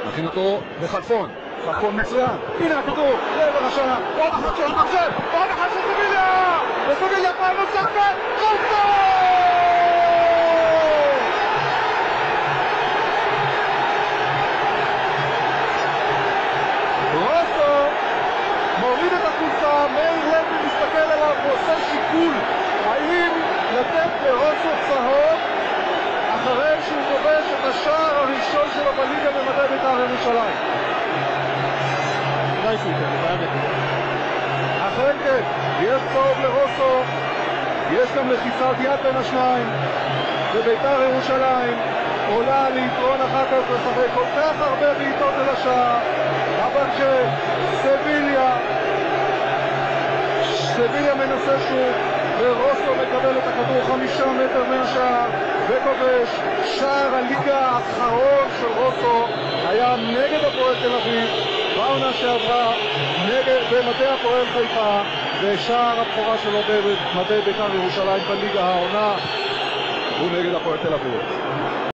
מכין אותו לחלפון, חלפון מצוין, הנה הכדור, לעבר השער, עוד אחת של ברזל, עוד אחת של סביליה, וסביליה פעם נוספת, רוסו! רוסו מוריד את החולצה, מאיר לוי מסתכל עליו ועושה שיקול האם לתת לרוסו צהוב אחרי שהוא כובש את השער הראשון שלו בליגה במדי בית"ר ירושלים. אכן כן, יש צהוב לרוסו, יש גם לחיצת יד בין השניים, ובית"ר ירושלים עולה ליתרון אחר כך וחרי כל כך הרבה בעיטות אל השער, אבל סביליה מנסה שוב, ורוסו מקבל את הכדור 5 מטר מהשער וכובש. שער הליגה האחרון של רוסו היה נגד הפועל תל אביב בעונה שעברה, נגד במדי הפועל חיפה, ושער הבכורה שלו במדי בית"ר ירושלים בליגה העונה הוא נגד הפועל תל אביב.